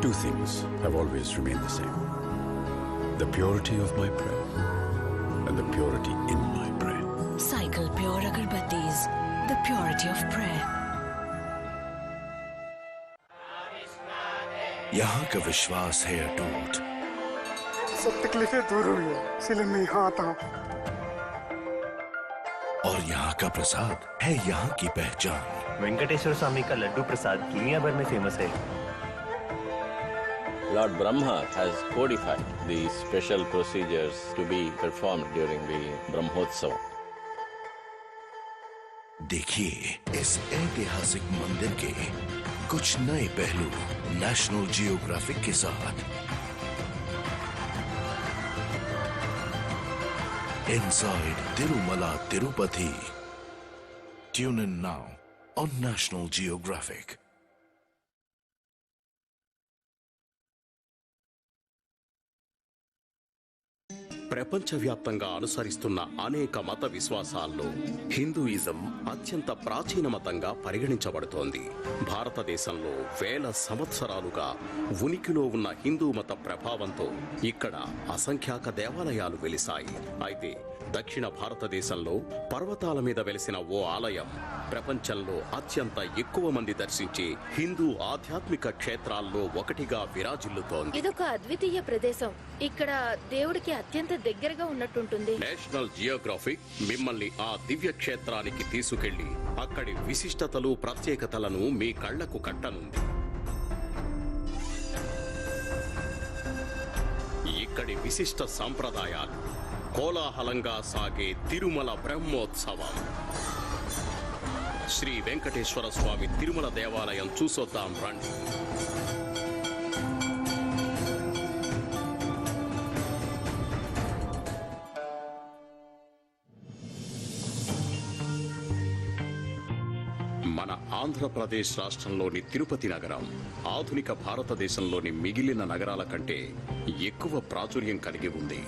Two things have always remained the same. The purity of my prayer and the purity in my prayer. Cycle Pure Agarbattis. The purity of prayer. यहाँ का विश्वास है अटूट। सब तकलीफें दूर हुई है, इसलिए मैं यहाँ आता हूँ। और यहाँ का प्रसाद है यहाँ की पहचान। वेंकटेश्वर स्वामी का लड्डू प्रसाद दुनिया भर में फेमस है। Lord Brahma has codified the special procedures to be performed during the Brahmotsav. देखिए इस ऐतिहासिक मंदिर के कुछ नए पहलू नेशनल जियोग्राफिक के साथ। Inside Tirumala Tirupati. Tune in now on National Geographic. ప్రపంచవ్యాప్తంగా అనుసరిస్తున్న అనేక మత విశ్వాసాల్లో హిందూయిజం అత్యంత ప్రాచీన మతంగా పరిగణించబడుతోంది. భారతదేశంలో వేల సంవత్సరాలుగా ఉనికిలో ఉన్న హిందూ మత ప్రభావంతో ఇక్కడ అసంఖ్యాక దేవాలయాలు వెలిశాయి. అయితే దక్షిణ భారతదేశంలో పర్వతాల మీద వెలిసిన ఓ ఆలయం ప్రపంచంలో అత్యంత ఎక్కువ మంది దర్శించే హిందూ ఆధ్యాత్మిక క్షేత్రాల్లో ఒకటిగా విరాజిల్లుతోంది. ఇదొక అద్వితీయ ప్రదేశం. ఇక్కడ దేవుడికి అత్యంత దగ్గరగా ఉన్నట్టుంటుంది. నేషనల్ జియోగ్రాఫిక్ మిమ్మల్ని ఆ దివ్య క్షేత్రానికి తీసుకెళ్లి అక్కడి విశిష్టతలు ప్రత్యేకతలను మీ కళ్లకు కట్టనుంది. ఇక్కడి విశిష్ట సంప్రదాయాలు, కోలాహలంగా సాగే తిరుమల బ్రహ్మోత్సవం. శ్రీ వెంకటేశ్వర స్వామి తిరుమల దేవాలయం చూసొద్దాం రండి. మన ఆంధ్రప్రదేశ్ రాష్ట్రంలోని తిరుపతి నగరం ఆధునిక భారతదేశంలోని మిగిలిన నగరాల కంటే ఎక్కువ ప్రాచుర్యం కలిగి ఉంది.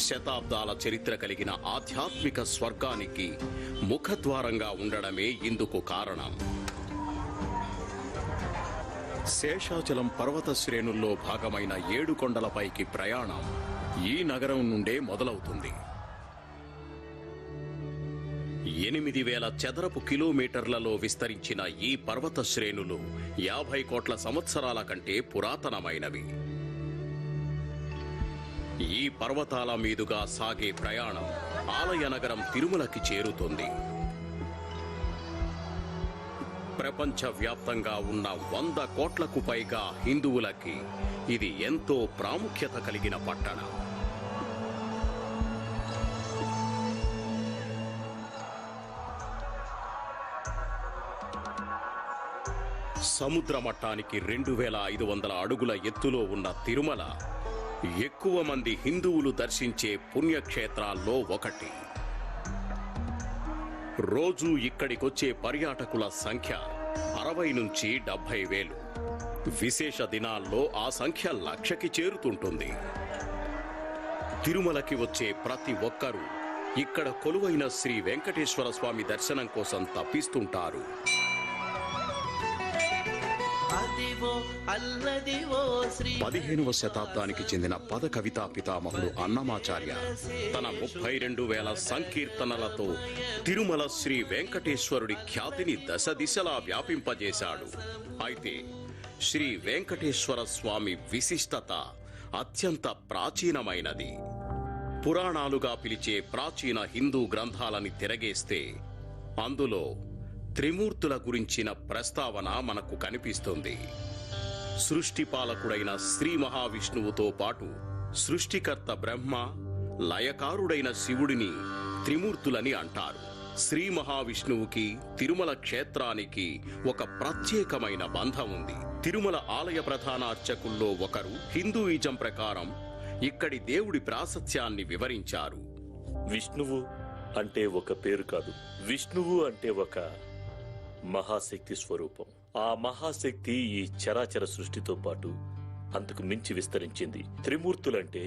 శతాబ్దాల చరిత్ర కలిగిన ఆధ్యాత్మిక స్వర్గానికి ముఖద్వారంగా ఉండడమే ఇందుకు కారణం. శేషాచలం పర్వత శ్రేణుల్లో భాగమైన 7 కొండలపైకి ప్రయాణం ఈ నగరం నుండే మొదలవుతుంది. 8,000 చదరపు కిలోమీటర్లలో విస్తరించిన ఈ పర్వత శ్రేణులు 50 కోట్ల సంవత్సరాల కంటే పురాతనమైనవి. ఈ పర్వతాల మీదుగా సాగే ప్రయాణం ఆలయ నగరం తిరుమలకి చేరుతుంది. ప్రపంచవ్యాప్తంగా ఉన్న 100 కోట్లకు పైగా హిందువులకి ఇది ఎంతో ప్రాముఖ్యత కలిగిన పట్టణం. సముద్ర మట్టానికి 2,500 అడుగుల ఎత్తులో ఉన్న తిరుమల ఎక్కువ మంది హిందువులు దర్శించే పుణ్యక్షేత్రాల్లో ఒకటి. రోజూ ఇక్కడికొచ్చే పర్యాటకుల సంఖ్య 60 నుంచి 70,000. విశేష దినాల్లో ఆ సంఖ్య 1,00,000కి చేరుతుంటుంది. తిరుమలకి వచ్చే ప్రతి ఒక్కరూ ఇక్కడ కొలువైన శ్రీ వెంకటేశ్వర స్వామి దర్శనం కోసం తప్పిస్తుంటారు. 15వ శతాబ్దానికి చెందిన పద కవితా పితామహుడు అన్నమాచార్య తన 32,000 సంకీర్తనలతో తిరుమల శ్రీ వెంకటేశ్వరుడి ఖ్యాతిని దశ దిశలా వ్యాపింపజేశాడు. అయితే శ్రీ వెంకటేశ్వర స్వామి విశిష్టత అత్యంత ప్రాచీనమైనది. పురాణాలుగా పిలిచే ప్రాచీన హిందూ గ్రంథాలని తిరగేస్తే అందులో త్రిమూర్తుల గురించిన ప్రస్తావన మనకు కనిపిస్తుంది. సృష్టిపాలకుడైన శ్రీ మహావిష్ణువుతో పాటు సృష్టికర్త బ్రహ్మ, లయకారుడైన శివుడిని త్రిమూర్తులని అంటారు. శ్రీ మహావిష్ణువుకి తిరుమల క్షేత్రానికి ఒక ప్రత్యేకమైన బంధం ఉంది. తిరుమల ఆలయ ప్రధాన అర్చకుల్లో ఒకరు హిందూయిజం ప్రకారం ఇక్కడి దేవుడి ప్రాశస్త్యాన్ని వివరించారు. విష్ణువు అంటే ఒక పేరు కాదు, విష్ణువు అంటే ఒక మహాశక్తి స్వరూపం. ఆ మహాశక్తి ఈ చరాచర సృష్టితో పాటు అంతకు మించి విస్తరించింది. త్రిమూర్తులంటే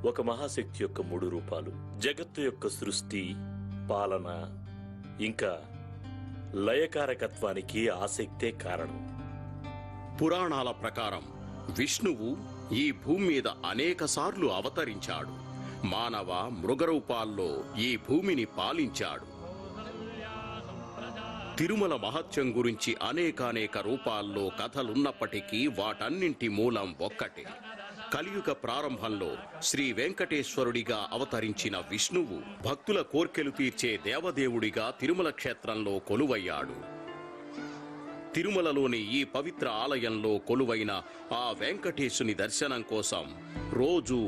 ఒక మహాశక్తి యొక్క 3 రూపాలు. జగత్తు యొక్క సృష్టి, పాలన, ఇంకా లయకారకత్వానికి ఆసక్తే కారణం. పురాణాల ప్రకారం విష్ణువు ఈ భూమి మీద అనేకసార్లు అవతరించాడు. మానవ మృగరూపాల్లో ఈ భూమిని పాలించాడు. తిరుమల మహత్యం గురించి అనేకానేక రూపాల్లో కథలున్నప్పటికీ వాటన్నింటి మూలం ఒక్కటే. కలియుగ ప్రారంభంలో శ్రీ వెంకటేశ్వరుడిగా అవతరించిన విష్ణువు భక్తుల కోర్కెలు తీర్చే దేవదేవుడిగా తిరుమల క్షేత్రంలో కొలువయ్యాడు. తిరుమలలోని ఈ పవిత్ర ఆలయంలో కొలువైన ఆ వెంకటేశుని దర్శనం కోసం రోజు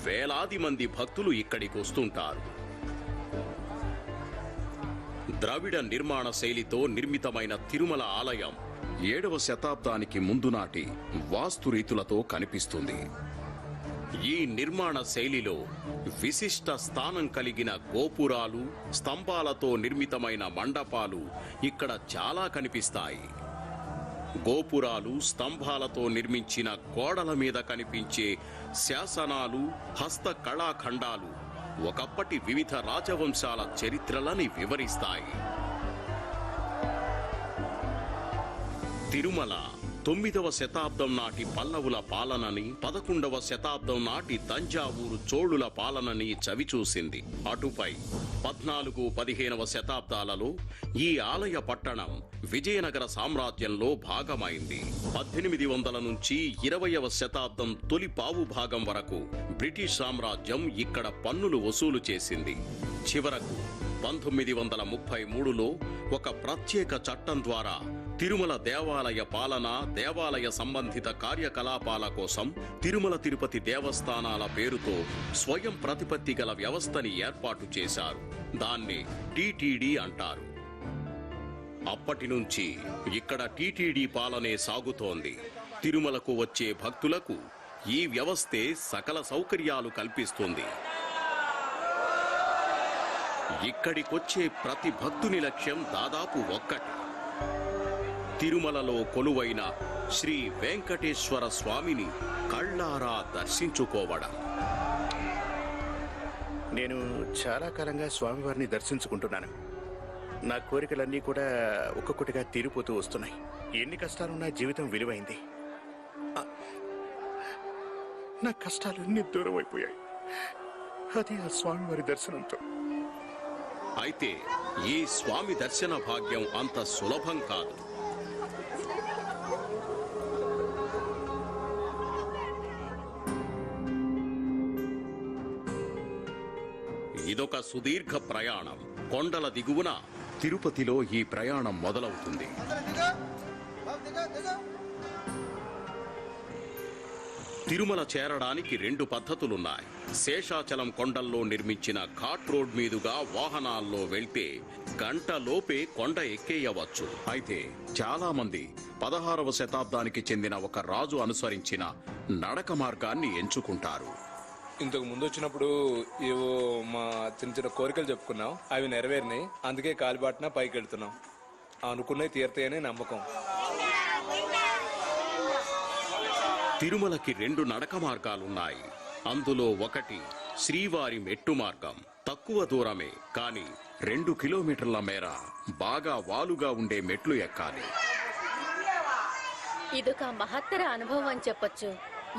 వేలాది మంది భక్తులు ఇక్కడికి వస్తుంటారు. ద్రవిడ నిర్మాణ శైలితో నిర్మితమైన తిరుమల ఆలయం 7వ శతాబ్దానికి ముందు నాటి వాస్తు రీతులతో కనిపిస్తుంది. ఈ నిర్మాణ శైలిలో విశిష్ట స్థానం కలిగిన గోపురాలు, స్తంభాలతో నిర్మితమైన మండపాలు ఇక్కడ చాలా కనిపిస్తాయి. గోపురాలు, స్తంభాలతో నిర్మించిన గోడల మీద కనిపించే శాసనాలు, హస్త కళాఖండాలు ఒకప్పటి వివిధ రాజవంశాల చరిత్రలని వివరిస్తాయి. తిరుమల 9వ శతాబ్దం నాటి పల్లవుల పాలనని, 11వ శతాబ్దం నాటి తంజావూరు చోళుల పాలనని చవిచూసింది. అటుపై 14, 15వ శతాబ్దాలలో ఈ ఆలయ పట్టణం విజయనగర సామ్రాజ్యంలో భాగమైంది. 1800 నుంచి 20వ శతాబ్దం తొలి పావు భాగం వరకు బ్రిటిష్ సామ్రాజ్యం ఇక్కడ పన్నులు వసూలు చేసింది. చివరకు 1933లో ఒక ప్రత్యేక చట్టం ద్వారా తిరుమల దేవాలయ పాలన, దేవాలయ సంబంధిత కార్యకలాపాల కోసం తిరుమల తిరుపతి దేవస్థానాల పేరుతో స్వయం ప్రతిపత్తి గల వ్యవస్థని ఏర్పాటు చేశారు. దాన్ని టీటీడీ అంటారు. అప్పటి నుంచి ఇక్కడ టీటీడీ పాలనే సాగుతోంది. తిరుమలకు వచ్చే భక్తులకు ఈ వ్యవస్థే సకల సౌకర్యాలు కల్పిస్తుంది. ఇక్కడికొచ్చే ప్రతి భక్తుని లక్ష్యం దాదాపు ఒక్కటి: తిరుమలలో కొలువైన శ్రీ వెంకటేశ్వర స్వామిని కళ్ళారా దర్శించుకోవడం. నేను చాలా కాలంగా స్వామివారిని దర్శించుకుంటున్నాను. నా కోరికలన్నీ కూడా ఒక్కొక్కటిగా తీరిపోతూ వస్తున్నాయి. ఎన్ని కష్టాలున్నా జీవితం విలువైంది. నా కష్టాలన్నీ దూరం అయిపోయాయి. అది ఆ స్వామివారి దర్శనంతో. అయితే ఈ స్వామి దర్శన భాగ్యం అంత సులభం కాదు. ఇదొక సుదీర్ఘ ప్రయాణం. కొండల దిగువన తిరుపతిలో ఈ ప్రయాణం మొదలవుతుంది. తిరుమల చేరడానికి 2 పద్ధతులున్నాయి. శేషాచలం కొండల్లో నిర్మించిన ఘాట్ రోడ్ మీదుగా వాహనాల్లో వెళ్తే గంటలోపే కొండ ఎక్కేయవచ్చు. అయితే చాలా మంది 16వ శతాబ్దానికి చెందిన ఒక రాజు అనుసరించిన నడక మార్గాన్ని ఎంచుకుంటారు. ఇంతకు ముందు వచ్చినప్పుడు ఏవో మా చిన్న చిన్న కోరికలు చెప్పుకున్నాం, అవి నెరవేరినాయి. అందుకే కాలిబాటున పైకి వెళ్తున్నాం. అనుకున్నవి తీరుతాయని నమ్మకం. తిరుమలకి 2 నడక మార్గాలున్నాయి. అందులో ఒకటి శ్రీవారి మెట్టు మార్గం. తక్కువ దూరమే, కానీ 2 కిలోమీటర్ల మేర బాగా వాలుగా ఉండే మెట్లు ఎక్కాలి. ఇదొక మహత్తర అనుభవం అని చెప్పొచ్చు.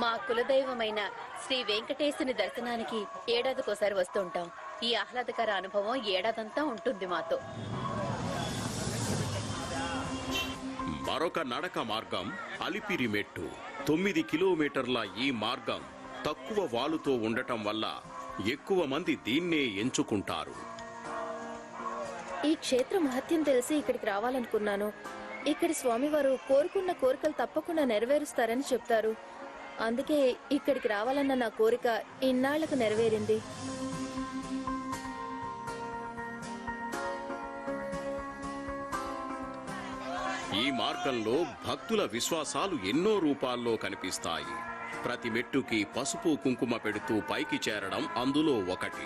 మా కులదైవమైన శ్రీ వెంకటేశుని దర్శనానికి ఏడాదికోసారి వస్తుంటాం. ఈ ఆహ్లాదకర అనుభవం ఏడాదంతా ఉంటుంది మాతో. మరొక నడక మార్గం అలిపిరి మెట్టు. 9 కిలోమీటర్ల ఈ మార్గం తక్కువ వాలుతో ఉండటం వల్ల ఎక్కువ మంది దీన్నే ఎంచుకుంటారు. ఈ క్షేత్ర మహత్యం తెలిసి ఇక్కడికి రావాలనుకున్నాను. ఇక్కడి స్వామివారు కోరుకున్న కోరికలు తప్పకుండా నెరవేరుస్తారని చెప్తారు. అందుకే ఇక్కడికి రావాలన్న నా కోరిక ఇన్నాళ్లకు నెరవేరింది. ఈ మార్గంలో భక్తుల విశ్వాసాలు ఎన్నో రూపాల్లో కనిపిస్తాయి. ప్రతి మెట్టుకి పసుపు కుంకుమ పెడుతూ పైకి చేరడం అందులో ఒకటి.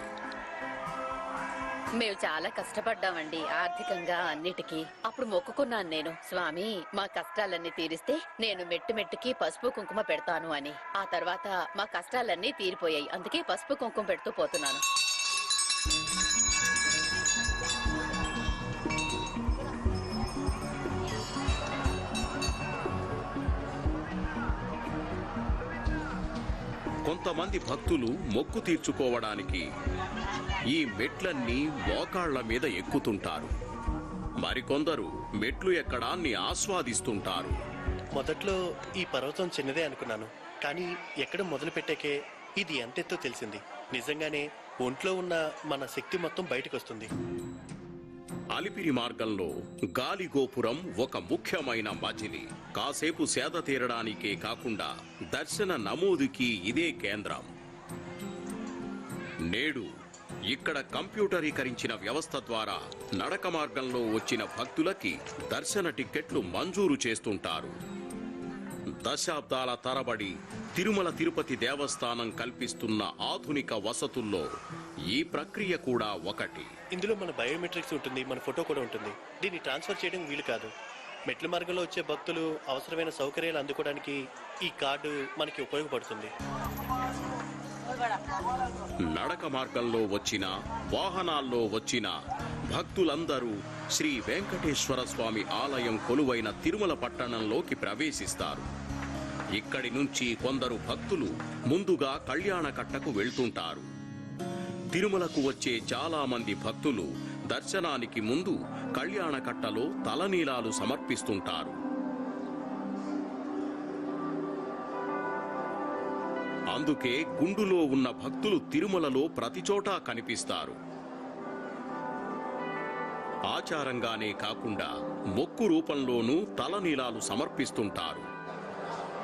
మేము చాలా కష్టపడ్డామండి, ఆర్థికంగా అన్నిటికీ. అప్పుడు మొక్కుకున్నాను నేను, స్వామి మా కష్టాలన్నీ తీరిస్తే నేను మెట్టు మెట్టుకి పసుపు కుంకుమ పెడతాను అని. ఆ తర్వాత మా కష్టాలన్నీ తీరిపోయాయి. అందుకే పసుపు కుంకుమ పెడుతూ పోతున్నాను. కొంతమంది భక్తులు మొక్కు తీర్చుకోవడానికి ఈ మెట్లన్నీ మోకాళ్ల మీద ఎక్కుతుంటారు. మరికొందరు మెట్లు ఎక్కడాన్ని ఆస్వాదిస్తుంటారు. మొదట్లో ఈ పర్వతం చిన్నదే అనుకున్నాను, కానీ ఎక్కడ మొదలు పెట్టాకే ఇది ఎంతెత్తో తెలిసింది. నిజంగానే ఒంట్లో ఉన్న మన శక్తి మొత్తం బయటకు వస్తుంది. అలిపిరి మార్గంలో గాలి గోపురం ఒక ముఖ్యమైన మజిలీ. కాసేపు సేద తీరడానికే కాకుండా దర్శన నమోదుకి ఇదే కేంద్రం. నేడు ఇక్కడ కంప్యూటరీకరించిన వ్యవస్థ ద్వారా నడక మార్గంలో వచ్చిన భక్తులకి దర్శన టిక్కెట్లు మంజూరు చేస్తుంటారు. దశాబ్దాల తరబడి తిరుమల తిరుపతి దేవస్థానం కల్పిస్తున్న ఆధునిక వసతుల్లో ఈ ప్రక్రియ కూడా ఒకటి. ఇందులో మన బయోమెట్రిక్స్ ఉంటుంది, మన ఫోటో కూడా ఉంటుంది. దీన్ని ట్రాన్స్ఫర్ చేయడం వీలు కాదు. మెట్ల మార్గంలో వచ్చే భక్తులు అవసరమైన సౌకర్యాలు అందుకోవడానికి ఈ కార్డు మనకి ఉపయోగపడుతుంది. నడక మార్గంలో వచ్చిన వాహనాల్లో వచ్చిన భక్తులందరూ శ్రీ వెంకటేశ్వర స్వామి ఆలయం కొలువైన తిరుమల పట్టణంలోకి ప్రవేశిస్తారు. ఇక్కడి నుంచి కొందరు భక్తులు ముందుగా కళ్యాణకట్టకు వెళ్తుంటారు. తిరుమలకు వచ్చే చాలా మంది భక్తులు దర్శనానికి ముందు కళ్యాణకట్టలో తలనీలాలు సమర్పిస్తుంటారు. అందుకే గుండులో ఉన్న భక్తులు తిరుమలలో ప్రతిచోటా కనిపిస్తారు. ఆచారంగానే కాకుండా మొక్కు రూపంలోనూ తలనీలాలు సమర్పిస్తుంటారు.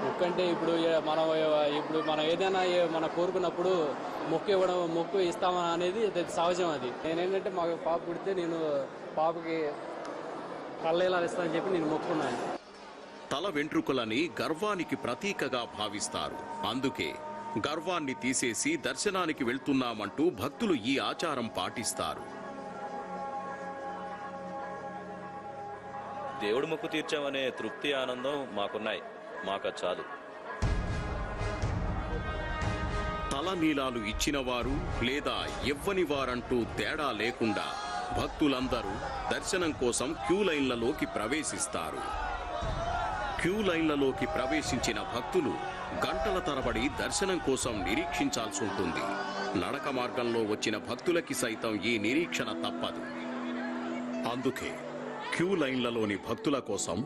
మొక్కు అంటే ఇప్పుడు మనం ఏదైనా మన కోరుకున్నప్పుడు మొక్కు ఇస్తామని అనేది సహజం. అది నేనేంటంటే మాకు పాప పుడితే నేను పాపకి కళ్ళేలా ఇస్తానని చెప్పి నేను మొక్కున్నాను. తల వెంట్రుకలని గర్వానికి ప్రతీకగా భావిస్తారు. అందుకే గర్వాన్ని తీసేసి దర్శనానికి వెళ్తున్నామంటూ భక్తులు ఈ ఆచారం పాటిస్తారు. దేవుడు మొక్కు తీర్చామనే తృప్తి, ఆనందం మాకున్నాయి. మాకు చాలు. తలనీలాలు ఇచ్చినవారు లేదా ఇవ్వని వారంటూ తేడా లేకుండా భక్తులందరూ దర్శనం కోసం క్యూ లైన్లలోకి ప్రవేశిస్తారు. క్యూ లైన్లలోకి ప్రవేశించిన భక్తులు గంటల తరబడి దర్శనం కోసం నిరీక్షించాల్సి ఉంటుంది. నడక మార్గంలో వచ్చిన భక్తులకి సైతం ఈ నిరీక్షణ తప్పదు. అందుకే క్యూ లైన్లలోని భక్తుల కోసం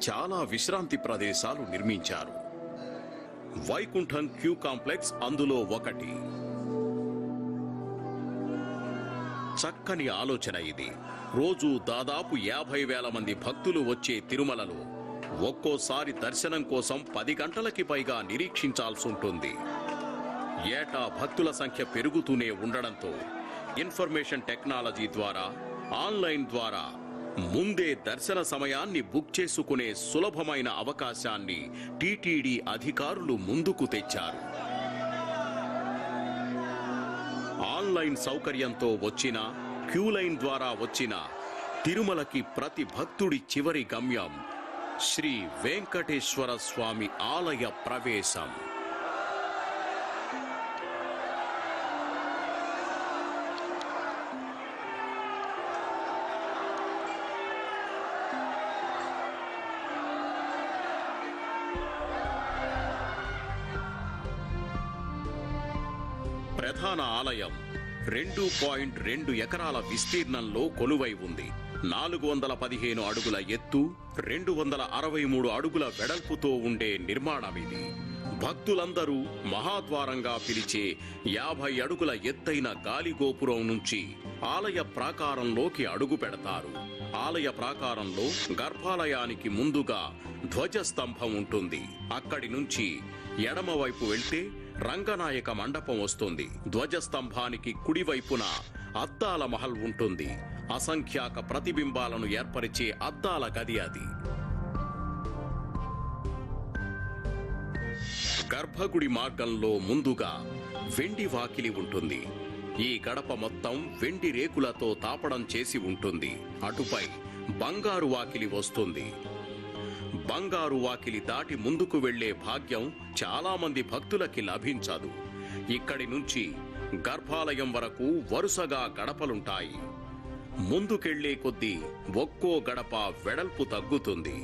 చాలా విశ్రాంతి ప్రదేశాలు నిర్మించారు. వైకుంఠం క్యూ కాంప్లెక్స్ అందులో ఒకటి. చక్కని ఆలోచన ఇది. రోజు దాదాపు 50,000 మంది భక్తులు వచ్చే తిరుమలలో ఒక్కోసారి దర్శనం కోసం 10 గంటలకి పైగా నిరీక్షించాల్సి ఉంటుంది. ఏటా భక్తుల సంఖ్య పెరుగుతూనే ఉండడంతో ఇన్ఫర్మేషన్ టెక్నాలజీ ద్వారా, ఆన్లైన్ ద్వారా ముందే దర్శన సమయాన్ని బుక్ చేసుకునే సులభమైన అవకాశాన్ని టీటీడీ అధికారులు ముందుకు తెచ్చారు. ఆన్లైన్ సౌకర్యంతో వచ్చిన, క్యూ లైన్ ద్వారా వచ్చిన తిరుమలకి ప్రతి భక్తుడి చివరి గమ్యం శ్రీ వెంకటేశ్వర స్వామి ఆలయ ప్రవేశం. ప్రధాన ఆలయం 2.2 ఎకరాల విస్తీర్ణంలో కొలువై ఉంది. 415 అడుగుల ఎత్తు, 263 అడుగుల వెడల్పుతో ఉండే నిర్మాణమిది. భక్తులందరూ మహాద్వారంగా పిలిచే 50 అడుగుల ఎత్తైన గాలిగోపురం నుంచి ఆలయ ప్రాకారంలోకి అడుగు పెడతారు. ఆలయ ప్రాకారంలో గర్భాలయానికి ముందుగా ధ్వజస్తంభం ఉంటుంది. అక్కడి నుంచి ఎడమవైపు వెళ్తే రంగనాయక మండపం వస్తుంది. ధ్వజస్తంభానికి కుడివైపున అద్దాల మహల్ ఉంటుంది. అసంఖ్యాక ప్రతిబింబాలను ఏర్పరిచే అద్దాల గది అది. గర్భగుడి మార్గంలో ముందుగా వెండి వాకిలి ఉంటుంది. ఈ గడప మొత్తం వెండి రేకులతో తాపడం చేసి ఉంటుంది. అటుపై బంగారు వాకిలి వస్తుంది. బంగారు వాకిలి దాటి ముందుకు వెళ్లే భాగ్యం చాలా మంది భక్తులకి లభించదు. ఇక్కడి నుంచి గర్భాలయం వరకు వరుసగా గడపలుంటాయి. ముందుకెళ్లే కొద్దీ ఒక్కో గడప వెడల్పు తగ్గుతుంది.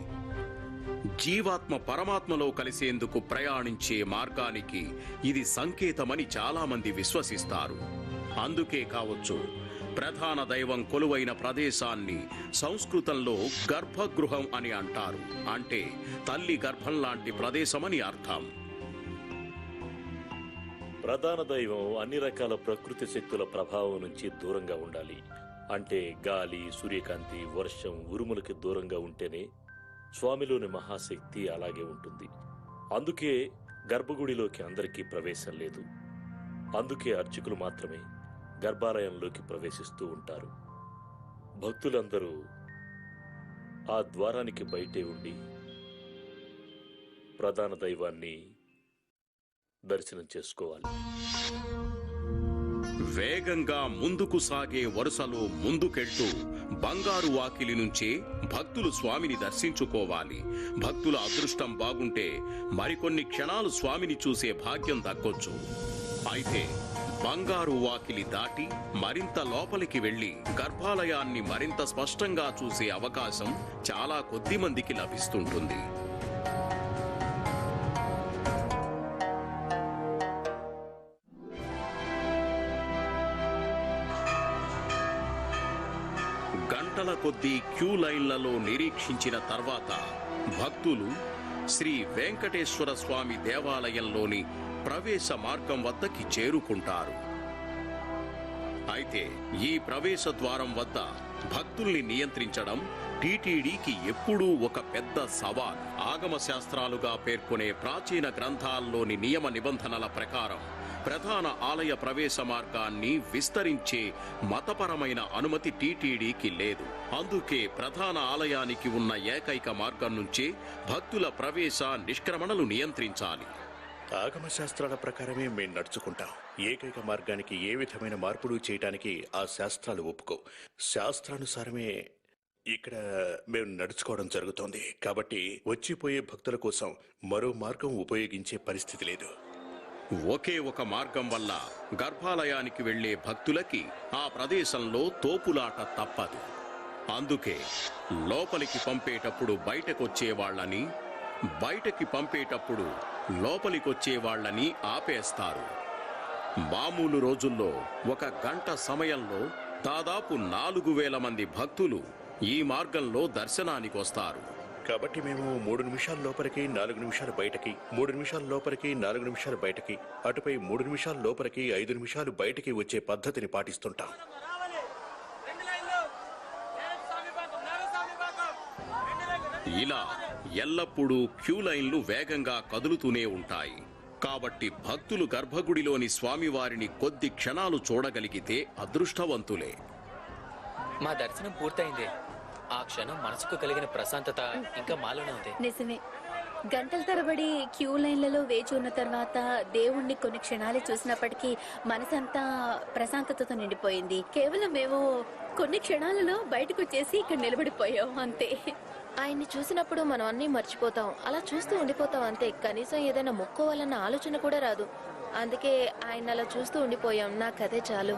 జీవాత్మ పరమాత్మలో కలిసేందుకు ప్రయాణించే మార్గానికి ఇది సంకేతమని చాలామంది విశ్వసిస్తారు. అందుకే కావచ్చు ప్రధాన దైవం కొలువైన ప్రదేశాన్ని సంస్కృతంలో గర్భగృహం అని అంటారు. అంటే తల్లి గర్భం లాంటి ప్రదేశమని అర్థం. ప్రధాన దైవం అన్ని రకాల ప్రకృతి శక్తుల ప్రభావం నుంచి దూరంగా ఉండాలి. అంటే గాలి, సూర్యకాంతి, వర్షం, ఉరుములకి దూరంగా ఉంటేనే స్వామిలోని మహాశక్తి అలాగే ఉంటుంది. అందుకే గర్భగుడిలోకి అందరికీ ప్రవేశం లేదు. అందుకే అర్చకులు మాత్రమే గర్భాలయంలోకి ప్రవేశిస్తూ ఉంటారు. భక్తులందరూ ఆ ద్వారానికి బయటే ఉండి ప్రధాన దైవాన్ని దర్శనం చేసుకోవాలి. వేగంగా ముందుకు సాగే వరుసలో ముందుకెళ్తూ బంగారు వాకిలి నుంచే భక్తులు స్వామిని దర్శించుకోవాలి. భక్తుల అదృష్టం బాగుంటే మరికొన్ని క్షణాలు స్వామిని చూసే భాగ్యం దక్కొచ్చు. అయితే బంగారు వాకిలి దాటి మరింత లోపలికి వెళ్లి గర్భాలయాన్ని మరింత స్పష్టంగా చూసే అవకాశం చాలా కొద్ది మందికి లభిస్తుంటుంది. గంటల కొద్దీ క్యూ లైన్లలో నిరీక్షించిన తర్వాత భక్తులు శ్రీ వెంకటేశ్వర స్వామి దేవాలయంలోని ప్రవేశ మార్గం వద్దకి చేరుకుంటారు. అయితే ఈ ప్రవేశ ద్వారం వద్ద భక్తుల్ని నియంత్రించడం టీటీడీకి ఎప్పుడూ ఒక పెద్ద సవాల్. ఆగమ శాస్త్రాలుగా పేర్కొనే ప్రాచీన గ్రంథాల్లోని నియమ నిబంధనల ప్రకారం ప్రధాన ఆలయ ప్రవేశ మార్గాన్ని విస్తరించే మతపరమైన అనుమతి టీటీడీకి లేదు. అందుకే ప్రధాన ఆలయానికి ఉన్న ఏకైక మార్గం నుంచే భక్తుల ప్రవేశ నిష్క్రమణలు నియంత్రించాలి. ఆగమ శాస్త్రాల ప్రకారమే మేము నడుచుకుంటాం. ఏకైక మార్గానికి ఏ విధమైన మార్పులు చేయడానికి ఆ శాస్త్రాలు ఒప్పుకో. శాస్త్రానుసారమే ఇక్కడ మేము నడుచుకోవడం జరుగుతోంది. కాబట్టి వచ్చిపోయే భక్తుల కోసం మరో మార్గం ఉపయోగించే పరిస్థితి లేదు. ఒకే ఒక మార్గం వల్ల గర్భాలయానికి వెళ్లే భక్తులకి ఆ ప్రదేశంలో తోపులాట తప్పదు. అందుకే లోపలికి పంపేటప్పుడు బయటకొచ్చే వాళ్ళని, బయటకి పంపేటప్పుడు లోపలికొచ్చే వాళ్ళని ఆపేస్తారు. మామూలు రోజుల్లో 1 గంట సమయంలో దాదాపు 4,000 మంది భక్తులు ఈ మార్గంలో దర్శనానికొస్తారు. కాబట్టి మేము 3 నిమిషాల లోపలికి 4 నిమిషాలు బయటకి, 3 నిమిషాల లోపలికి 4 నిమిషాలు బయటకి, అటుపై 3 నిమిషాల లోపలికి 5 నిమిషాలు బయటికి వచ్చే పద్ధతిని పాటిస్తుంటాం. ఇలా ఎల్లప్పుడూ క్యూ లైన్లు వేగంగా కదులుతూనే ఉంటాయి. కాబట్టి భక్తులు గర్భగుడిలోని స్వామివారిని కొద్ది క్షణాలు చూడగలిగితే అదృష్టవంతులే. మా దర్శనం పూర్తయిందే. ఆ క్షణం మనసుకు కలిగిన ప్రశాంతత ఇంకా మాలోనే ఉంది. నిజమే. గంటల తరబడి క్యూ లైన్లలో వేచి ఉన్న తర్వాత దేవుణ్ణి కొన్ని క్షణాలు చూసినప్పటికీ మనసంతా ప్రశాంతతతో నిండిపోయింది. కేవలం మేము కొన్ని క్షణాలలో బయటకు వచ్చేసి ఇక్కడ నిలబడిపోయాం అంతే. ఆయన్ని చూసినప్పుడు మనం అన్నీ మర్చిపోతాం. అలా చూస్తూ ఉండిపోతాం అంతే. కనీసం ఏదైనా మొక్కోవాలన్న ఆలోచన కూడా రాదు. అందుకే ఆయన అలా చూస్తూ ఉండిపోయాం. నాకదే చాలు.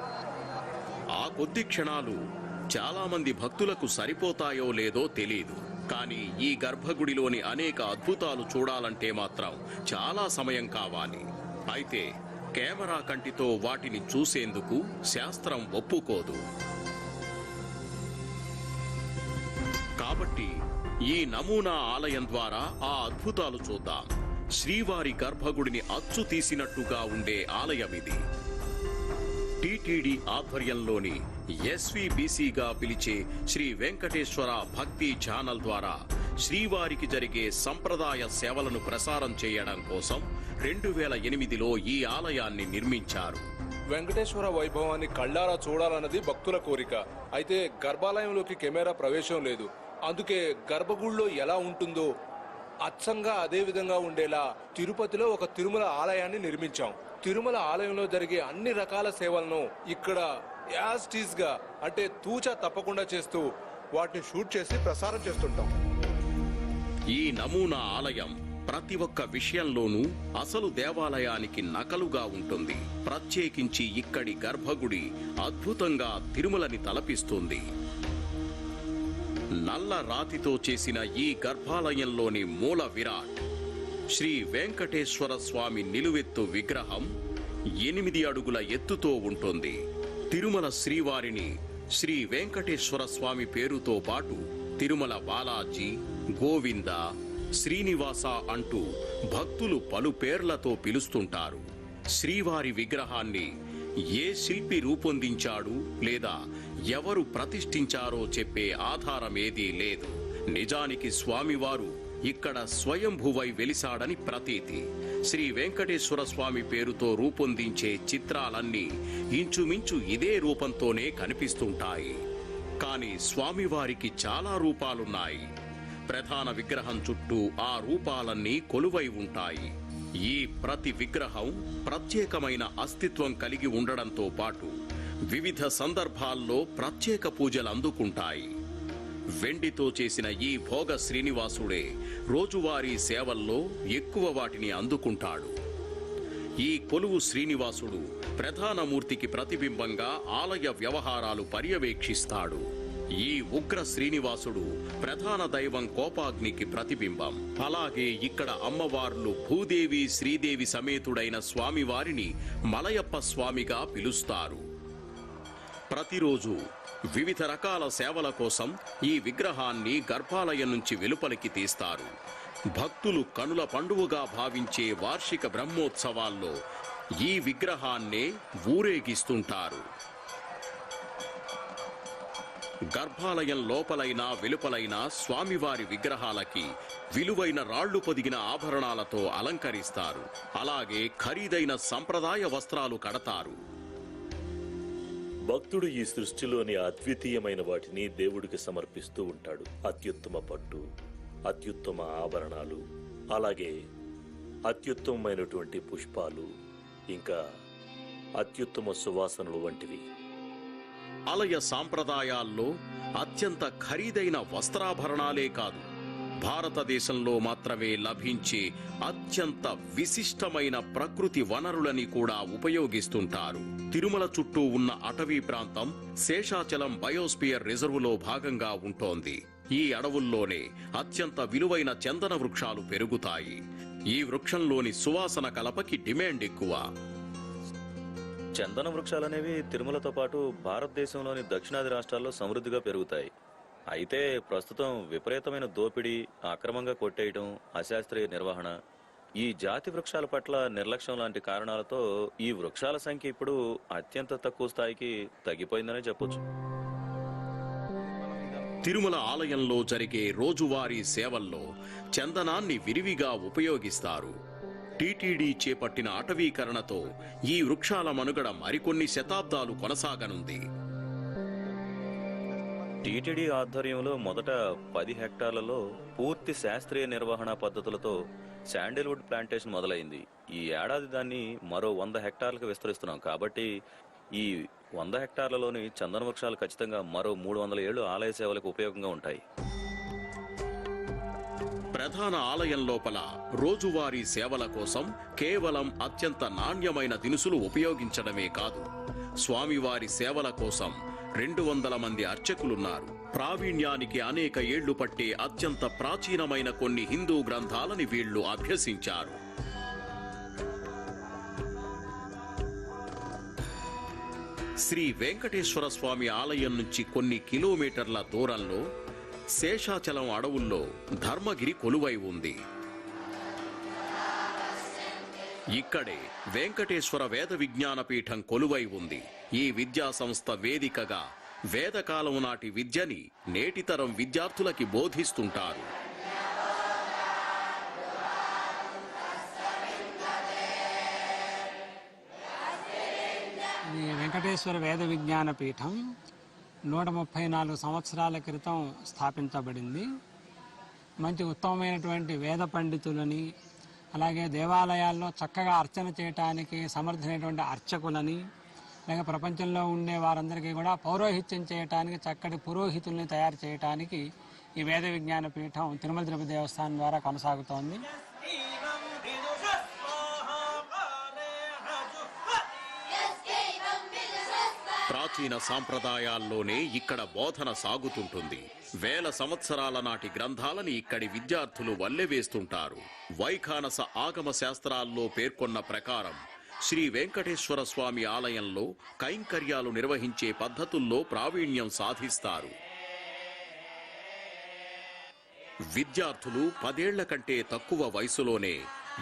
ఆ కొద్ది క్షణాలు చాలా మంది భక్తులకు సరిపోతాయో లేదో తెలియదు. కానీ ఈ గర్భగుడిలోని అనేక అద్భుతాలు చూడాలంటే మాత్రం చాలా సమయం కావాలి. అయితే కెమెరా కంటితో వాటిని చూసేందుకు శాస్త్రం ఒప్పుకోదు. కాబట్టి ఈ నమూనా ఆలయం ద్వారా ఆ అద్భుతాలు చూద్దాం. శ్రీవారి గర్భగుడిని అచ్చు తీసినట్టుగా ఉండే ఆలయమిది. టీటీడీ ఆధ్వర్యంలోని ఎస్వీబీసీగా పిలిచే శ్రీ వెంకటేశ్వర భక్తి ఛానల్ ద్వారా శ్రీవారికి జరిగే సంప్రదాయ సేవలను ప్రసారం చేయడం కోసం 2008లో ఈ ఆలయాన్ని నిర్మించారు. వెంకటేశ్వర వైభవాన్ని కళ్ళారా చూడాలన్నది భక్తుల కోరిక. అయితే గర్భాలయంలోకి కెమెరా ప్రవేశం లేదు. అందుకే గర్భగుడిలో ఎలా ఉంటుందో అచ్చంగా అదే విధంగా ఉండేలా తిరుపతిలో ఒక తిరుమల ఆలయాన్ని నిర్మించాం. తిరుమల ఆలయంలో జరిగే అన్ని రకాల సేవలను ఇక్కడ యాజ్ టీజ్ గా, అంటే తూచా తప్పకుండా చేస్తూ వాటిని షూట్ చేసి ప్రసారం చేస్తుంటాం. ఈ నమూనా ఆలయం ప్రతి ఒక్క విషయంలోనూ అసలు దేవాలయానికి నకలుగా ఉంటుంది. ప్రత్యేకించి ఇక్కడి గర్భగుడి అద్భుతంగా తిరుమలని తలపిస్తుంది. నల్ల రాతితో చేసిన ఈ గర్భాలయంలోని మూల విరాట్ శ్రీ వెంకటేశ్వర స్వామి నిలువెత్తు విగ్రహం 8 అడుగుల ఎత్తుతో ఉంటుంది. తిరుమల శ్రీవారిని శ్రీ వెంకటేశ్వర స్వామి పేరుతో పాటు తిరుమల బాలాజీ, గోవింద, శ్రీనివాస అంటూ భక్తులు పలు పేర్లతో పిలుస్తుంటారు. శ్రీవారి విగ్రహాన్ని ఏ శిల్పి రూపొందించాడు లేదా ఎవరు ప్రతిష్ఠించారో చెప్పే ఆధారమేదీ లేదు. నిజానికి స్వామివారు ఇక్కడ స్వయంభువై వెలిసాడని ప్రతీతి. శ్రీ వెంకటేశ్వర స్వామి పేరుతో రూపొందించే చిత్రాలన్నీ ఇంచుమించు ఇదే రూపంతోనే కనిపిస్తుంటాయి. కానీ స్వామివారికి చాలా రూపాలున్నాయి. ప్రధాన విగ్రహం చుట్టూ ఆ రూపాలన్నీ కొలువై ఉంటాయి. ఈ ప్రతి విగ్రహం ప్రత్యేకమైన అస్తిత్వం కలిగి ఉండడంతో పాటు వివిధ సందర్భాల్లో ప్రత్యేక పూజలు అందుకుంటాయి. వెండితో చేసిన ఈ భోగ శ్రీనివాసుడే రోజువారీ సేవల్లో ఎక్కువ వాటిని అందుకుంటాడు. ఈ కొలువు శ్రీనివాసుడు ప్రధాన మూర్తికి ప్రతిబింబంగా ఆలయ వ్యవహారాలు పర్యవేక్షిస్తాడు. ఈ ఉగ్ర శ్రీనివాసుడు ప్రధాన దైవం కోపాగ్నికి ప్రతిబింబం. అలాగే ఇక్కడ అమ్మవార్లు భూదేవి, శ్రీదేవి సమేతుడైన స్వామివారిని మలయప్ప స్వామిగా పిలుస్తారు. ప్రతిరోజు వివిధ రకాల సేవల కోసం ఈ విగ్రహాన్ని గర్భాలయం నుంచి వెలుపలికి తీస్తారు. భక్తులు కనుల పండువగా భావించే వార్షిక బ్రహ్మోత్సవాల్లో ఈ విగ్రహాన్నే ఊరేగిస్తుంటారు. గర్భాలయం లోపలైన వెలుపలైన స్వామివారి విగ్రహాలకి విలువైన రాళ్లు పొదిగిన ఆభరణాలతో అలంకరిస్తారు. అలాగే ఖరీదైన సంప్రదాయ వస్త్రాలు కడతారు. భక్తుడు ఈ సృష్టిలోని అద్వితీయమైన వాటిని దేవుడికి సమర్పిస్తూ ఉంటాడు. అత్యుత్తమ పట్టు, అత్యుత్తమ ఆభరణాలు, అలాగే అత్యుత్తమమైనటువంటి పుష్పాలు, ఇంకా అత్యుత్తమ సువాసనలు వంటివి. ఆలయ సాంప్రదాయాల్లో అత్యంత ఖరీదైన వస్త్రాభరణాలే కాదు, భారతదేశంలో మాత్రమే లభించే అత్యంత విశిష్టమైన ప్రకృతి వనరులని కూడా ఉపయోగిస్తుంటారు. తిరుమల చుట్టూ ఉన్న అటవీ ప్రాంతం శేషాచలం బయోస్పియర్ రిజర్వులో భాగంగా ఉంటోంది. ఈ అడవుల్లోనే అత్యంత విలువైన చందన వృక్షాలు పెరుగుతాయి. ఈ వృక్షంలోని సువాసన కలపకి డిమాండ్ ఎక్కువ. చందన వృక్షాలనేవి తిరుమలతో పాటు భారతదేశంలోని దక్షిణాది రాష్ట్రాల్లో సమృద్ధిగా పెరుగుతాయి. అయితే ప్రస్తుతం విపరీతమైన దోపిడీ, అక్రమంగా కొట్టేయడం, అశాస్త్రీయ నిర్వహణ, ఈ జాతి వృక్షాల పట్ల నిర్లక్ష్యం లాంటి కారణాలతో ఈ వృక్షాల సంఖ్య ఇప్పుడు అత్యంత తక్కువ స్థాయికి తగ్గిపోయిందనే చెప్పొచ్చు. తిరుమల ఆలయంలో జరిగే రోజువారీ సేవల్లో చందనాన్ని విరివిగా ఉపయోగిస్తారు. టీటీడీ చేపట్టిన అటవీకరణతో ఈ వృక్షాల మనుగడ మరికొన్ని శతాబ్దాలు కొనసాగనుంది. టీటీడీ ఆధ్వర్యంలో మొదట 10 హెక్టార్లలో పూర్తి శాస్త్రీయ నిర్వహణ పద్ధతులతో శాండిల్వుడ్ ప్లాంటేషన్ మొదలైంది. ఈ ఏడాది దాన్ని మరో 100 హెక్టార్లకు విస్తరిస్తున్నాం. కాబట్టి ఈ 100 హెక్టార్లలోని చందన వృక్షాలు ఖచ్చితంగా మరో 300 ఏళ్లు ఆలయ సేవలకు ఉపయోగంగా ఉంటాయి. ప్రధాన ఆలయం లోపల రోజువారీ సేవల కోసం కేవలం అత్యంత నాణ్యమైన దినుసులు ఉపయోగించడమే కాదు, స్వామివారి సేవల కోసం 200 మంది అర్చకులున్నారు. ప్రావీణ్యానికి అనేక ఏళ్లు పట్టే అత్యంత ప్రాచీనమైన కొన్ని హిందూ గ్రంథాలని వీళ్లు అభ్యసించారు. శ్రీ వెంకటేశ్వర స్వామి ఆలయం నుంచి కొన్ని కిలోమీటర్ల దూరంలో శేషాచలం అడవుల్లో ధర్మగిరి కొలువై ఉంది. ఇక్కడే వెంకటేశ్వర వేద విజ్ఞాన పీఠం కొలువై ఉంది. ఈ విద్యా సంస్థ వేదికగా వేదకాలం నాటి విద్యని నేటితరం విద్యార్థులకి బోధిస్తుంటారు. ఈ వెంకటేశ్వర వేద విజ్ఞాన పీఠం 134 సంవత్సరాల క్రితం స్థాపించబడింది. మంచి ఉత్తమమైనటువంటి వేద పండితులని, అలాగే దేవాలయాల్లో చక్కగా అర్చన చేయటానికి సమర్థమైనటువంటి అర్చకులని, అలాగే ప్రపంచంలో ఉండే వారందరికీ కూడా పౌరోహిత్యం చేయటానికి చక్కటి పురోహితుల్ని తయారు చేయటానికి ఈ వేద విజ్ఞాన పీఠం తిరుమల తిరుపతి దేవస్థానం ద్వారా కొనసాగుతోంది. ప్రాచీన సాంప్రదాయాల్లోనే ఇక్కడ బోధన సాగుతుంటుంది. వేల సంవత్సరాల నాటి గ్రంథాలని ఇక్కడి విద్యార్థులు వల్లెవేస్తుంటారు. వైఖానస ఆగమ శాస్త్రాల్లో పేర్కొన్న ప్రకారం శ్రీ వెంకటేశ్వర స్వామి ఆలయంలో కైంకర్యాలు నిర్వహించే పద్ధతుల్లో ప్రావీణ్యం సాధిస్తారు. విద్యార్థులు 10 ఏళ్ల కంటే తక్కువ వయసులోనే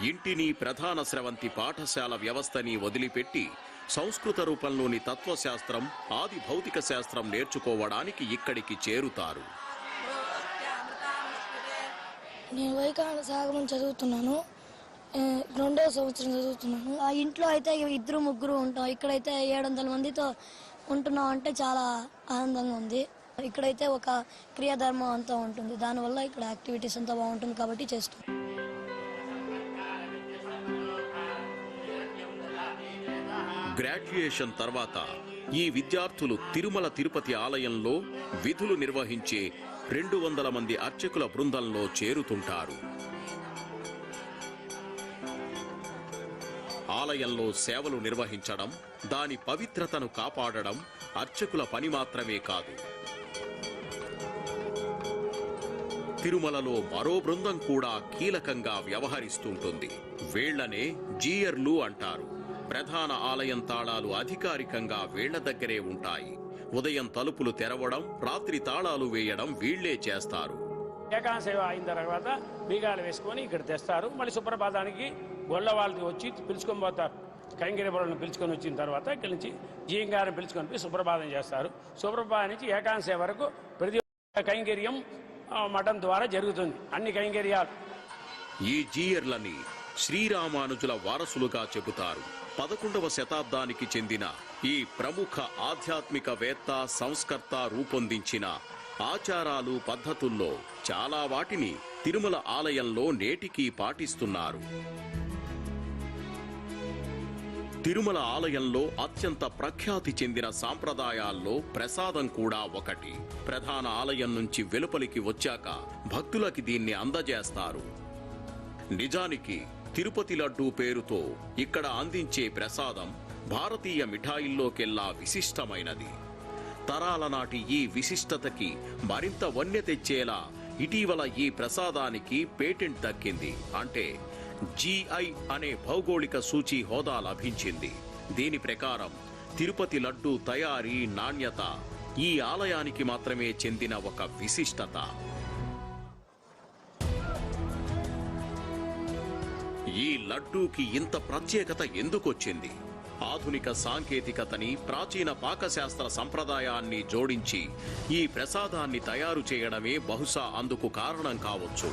ఇంటిని ప్రధాన స్రవంతి పాఠశాల వ్యవస్థని వదిలిపెట్టి సంస్కృత రూపంలోని తత్వశాస్త్రం, ఆది భౌతిక శాస్త్రం నేర్చుకోవడానికి ఇక్కడికి చేరుతారు. నేను వైఖానస ఆగమం చదువుతున్నాను. 2వ సంవత్సరం చదువుతున్నాను. ఆ ఇంట్లో అయితే 2-3 ఉంటాం. ఇక్కడైతే 700 మందితో ఉంటున్నాం అంటే చాలా ఆనందంగా ఉంది. ఇక్కడైతే ఒక క్రియాధర్మం అంతా ఉంటుంది. దానివల్ల ఇక్కడ యాక్టివిటీస్ అంతా బాగుంటుంది కాబట్టి చేస్తాం. గ్రాడ్యుయేషన్ తర్వాత ఈ విద్యార్థులు తిరుమల తిరుపతి ఆలయంలో విధులు నిర్వహించే 200 మంది అర్చకుల బృందంలో చేరుతుంటారు. ఆలయంలో సేవలు నిర్వహించడం, దాని పవిత్రతను కాపాడడం అర్చకుల పని మాత్రమే కాదు. తిరుమలలో మరో బృందం కూడా కీలకంగా వ్యవహరిస్తుంటుంది. వీళ్లనే జీయర్లు అంటారు. ప్రధాన ఆలయం తాళాలు అధికారికంగా వీళ్ల దగ్గరే ఉంటాయి. ఉదయం తలుపులు తెరవడం, రాత్రి తాళాలు వేయడం వీళ్లే చేస్తారు. ఏకాంత సేవ అయిన తర్వాత బీగాలు వేసుకొని ఇక్కడ తెస్తారు. మళ్ళీ సుప్రభాతానికి గొల్ల వాళ్ళకి వచ్చి పిలుచుకొని పోతారు. కైంకర్య బరువులను పిలుచుకొని వచ్చిన తర్వాత ఇక్కడి నుంచి జీయంగారం పిలుచుకొని పోయి సుప్రభాతం చేస్తారు. సుప్రభాతం నుంచి ఏకాంత సేవ వరకు ప్రతి కైంకర్యం మఠం ద్వారా జరుగుతుంది. అన్ని కైంకర్యాలు. ఈ జీయర్లని శ్రీరామానుజుల వారసులుగా చెబుతారు. 11వ శతాబ్దానికి చెందిన ఈ ప్రముఖ ఆధ్యాత్మికవేత్త, సంస్కర్త రూపొందించిన ఆచారాలు, పద్ధతుల్లో చాలా వాటిని తిరుమల ఆలయంలో నేటికీ పాటిస్తున్నారు. తిరుమల ఆలయంలో అత్యంత ప్రఖ్యాతి చెందిన సాంప్రదాయాల్లో ప్రసాదం కూడా ఒకటి. ప్రధాన ఆలయం నుంచి వెలుపలికి వచ్చాక భక్తులకి దీన్ని అందజేస్తారు. నిజానికి తిరుపతి లడ్డూ పేరుతో ఇక్కడ అందించే ప్రసాదం భారతీయ మిఠాయిల్లోకెల్లా విశిష్టమైనది. తరాల నాటి ఈ విశిష్టతకి మరింత వన్నె తెచ్చేలా ఇటీవల ఈ ప్రసాదానికి పేటెంట్ దక్కింది. అంటే GI అనే భౌగోళిక సూచీ హోదా లభించింది. దీని ప్రకారం తిరుపతి లడ్డూ తయారీ, నాణ్యత ఈ ఆలయానికి మాత్రమే చెందిన ఒక విశిష్టత. ఈ లడ్డూకి ఇంత ప్రత్యేకత ఎందుకొచ్చింది? ఆధునిక సాంకేతికతని, ప్రాచీన పాకశాస్త్ర సంప్రదాయాన్ని జోడించి ఈ ప్రసాదాన్ని తయారు చేయడమే బహుశా అందుకు కారణం కావచ్చు.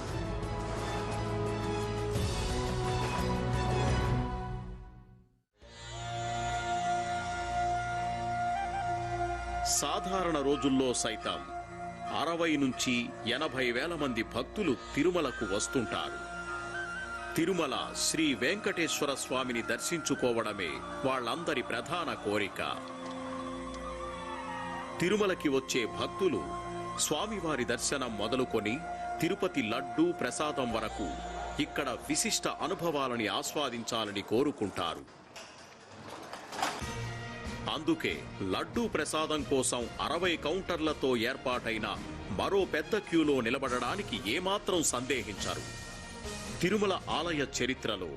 సాధారణ రోజుల్లో సైతం 60 నుంచి 80 వేల మంది భక్తులు తిరుమలకు వస్తుంటారు. తిరుమల శ్రీ వెంకటేశ్వర స్వామిని దర్శించుకోవడమే వాళ్ళందరి ప్రధాన కోరిక. తిరుమలకి వచ్చే భక్తులు స్వామివారి దర్శనం మొదలుకొని తిరుపతి లడ్డూ ప్రసాదం వరకు ఇక్కడ విశిష్ట అనుభవాలని ఆస్వాదించాలని కోరుకుంటారు. అందుకే లడ్డూ ప్రసాదం కోసం 60 కౌంటర్లతో ఏర్పాటైన మరో పెద్ద క్యూలో నిలబడడానికి ఏమాత్రం సందేహించరు. తిరుమల ఆలయ చరిత్రలో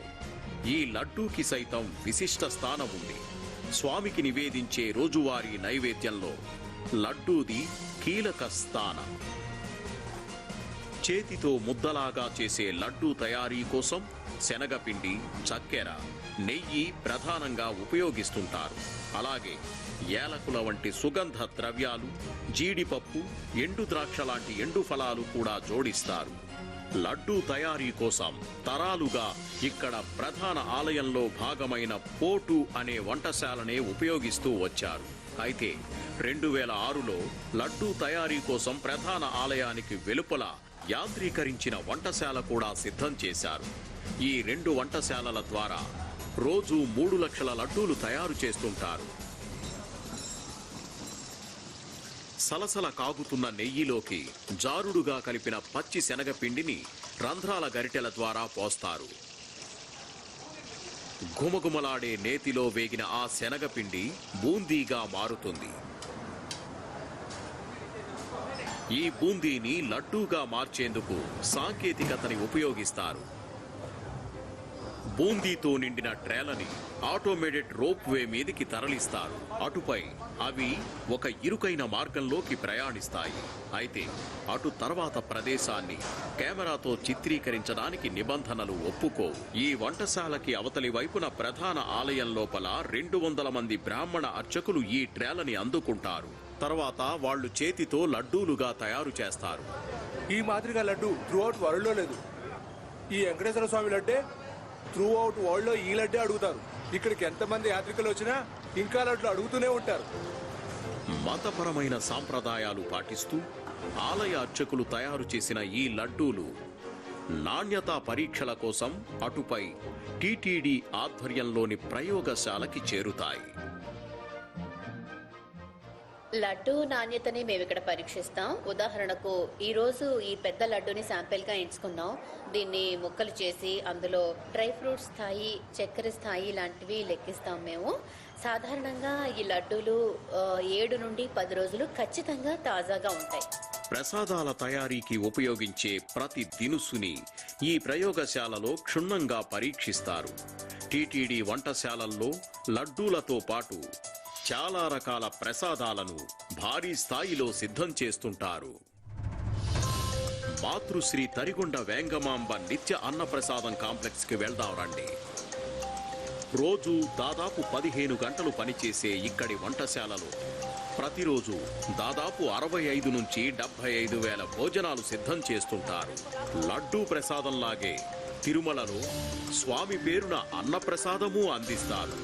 ఈ లడ్డూకి సైతం విశిష్ట స్థానం ఉంది. స్వామికి నివేదించే రోజువారీ నైవేద్యంలో లడ్డూది కీలక స్థానం. చేతితో ముద్దలాగా చేసే లడ్డూ తయారీ కోసం శనగపిండి, చక్కెర, నెయ్యి ప్రధానంగా ఉపయోగిస్తుంటారు. అలాగే ఏలకుల వంటి సుగంధ ద్రవ్యాలు, జీడిపప్పు, ఎండు ద్రాక్ష లాంటి ఎండు ఫలాలు కూడా జోడిస్తారు. లడ్డూ తయారీ కోసం తరాలుగా ఇక్కడ ప్రధాన ఆలయంలో భాగమైన పోటు అనే వంటశాలనే ఉపయోగిస్తూ వచ్చారు. అయితే 2006లో లడ్డూ తయారీ కోసం ప్రధాన ఆలయానికి వెలుపల యాంత్రీకరించిన వంటశాల కూడా సిద్ధం చేశారు. ఈ 2 వంటశాలల ద్వారా రోజు 3 లక్షల లడ్డూలు తయారు చేస్తుంటారు. సలసల కాగుతున్న నెయ్యిలోకి జారుడుగా కలిపిన పచ్చి శనగపిండిని రంధ్రాల గరిటెల ద్వారా పోస్తారు. ఘుమఘుమలాడే నేతిలో వేగిన ఆ శనగపిండి బూందీగా మారుతుంది. ఈ బూందీని లడ్డూగా మార్చేందుకు సాంకేతికతని ఉపయోగిస్తారు. బూందీతో నిండిన ట్రేలని ఆటోమేటెడ్ రోప్ వే మీదికి తరలిస్తారు. అటుపై అవి ఒక ఇరుకైన మార్గంలోకి ప్రయాణిస్తాయి. అయితే అటు తర్వాత ప్రదేశాన్ని కెమెరాతో చిత్రీకరించడానికి నిబంధనలు ఒప్పుకోవు. ఈ వంటశాలకి అవతలి వైపున ప్రధాన ఆలయం లోపల 200 మంది బ్రాహ్మణ అర్చకులు ఈ ట్రేలని అందుకుంటారు. తర్వాత వాళ్లు చేతితో లడ్డూలుగా తయారు చేస్తారు. ఈ మాదిరిగా లడ్డు త్రూ అవుట్ వరల్డ్ లో లేదు. ఈ వెంకటేశ్వర స్వామి లడ్డే త్రూ అవుట్ వరల్డ్ లో ఈ లడ్డే అడుగుతారు. ఇక్కడికి ఎంతమంది యాత్రికులు వచ్చినా ఇంకా లడ్లు అడుగుతూనే ఉంటారు. మతపరమైన సాంప్రదాయాలు పాటిస్తూ ఆలయ అర్చకులు తయారు చేసిన ఈ లడ్డూలు నాణ్యతా పరీక్షల కోసం అటుపై టీటీడీ ఆధ్వర్యంలోని ప్రయోగశాలకి చేరుతాయి. లడ్డు నాణ్యతని మేము ఇక్కడ పరీక్షిస్తాం. ఉదాహరణకు ఈ రోజు ఈ పెద్ద లడ్డూని శాంపిల్ గా ఎంచుకున్నాం. దీన్ని ముక్కలు చేసి అందులో డ్రై ఫ్రూట్స్ స్థాయి, చక్కెర స్థాయి లాంటివి లెక్కిస్తాం మేము. సాధారణంగా ఈ లడ్డూలు 7 నుండి 10 రోజులు ఖచ్చితంగా తాజాగా ఉంటాయి. ప్రసాదాల తయారీకి ఉపయోగించే ప్రతి దినుసుని ఈ ప్రయోగశాలలో క్షుణ్ణంగా పరీక్షిస్తారు. టీటీడీ వంటశాలల్లో లడ్డూలతో పాటు చాలా రకాల ప్రసాదాలను భారీ స్థాయిలో సిద్ధం చేస్తుంటారు. మాతృశ్రీ తరిగొండ వేంగమాంబ నిత్య అన్నప్రసాదం కాంప్లెక్స్ కి వెళ్దాం రండి. రోజు దాదాపు 15 గంటలు పనిచేసే ఇక్కడి వంటశాలలో ప్రతిరోజు దాదాపు 65 నుంచి 75 వేల భోజనాలు సిద్ధం చేస్తుంటారు. లడ్డూ ప్రసాదంలాగే తిరుమలలో స్వామి పేరున అన్నప్రసాదము అందిస్తారు.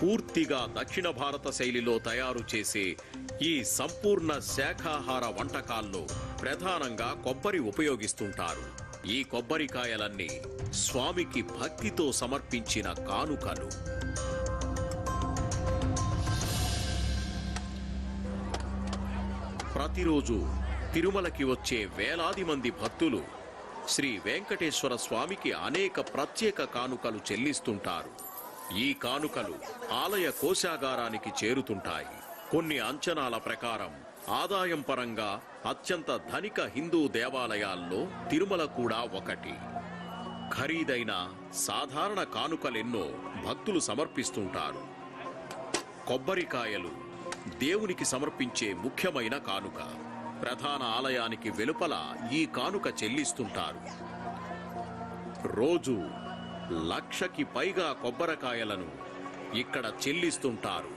పూర్తిగా దక్షిణ భారత శైలిలో తయారు చేసే ఈ సంపూర్ణ శాఖాహార వంటకాల్లో ప్రధానంగా కొబ్బరి ఉపయోగిస్తుంటారు. ఈ కొబ్బరికాయలన్నీ స్వామికి భక్తితో సమర్పించిన కానుకలు. ప్రతిరోజు తిరుమలకి వచ్చే వేలాది మంది భక్తులు శ్రీ వెంకటేశ్వర స్వామికి అనేక ప్రత్యేక కానుకలు చెల్లిస్తుంటారు. ఈ కానుకలు ఆలయ కోశాగారానికి చేరుతుంటాయి. కొన్ని అంచనాల ప్రకారం ఆదాయం పరంగా అత్యంత ధనిక హిందూ దేవాలయాల్లో తిరుమల కూడా ఒకటి. ఖరీదైన సాధారణ కానుకలెన్నో భక్తులు సమర్పిస్తుంటారు. కొబ్బరికాయలు దేవునికి సమర్పించే ముఖ్యమైన కానుక. ప్రధాన ఆలయానికి వెలుపల ఈ కానుక చెల్లిస్తుంటారు. రోజు 1,00,000కి పైగా కొబ్బరికాయలను ఇక్కడ చెల్లిస్తుంటారు.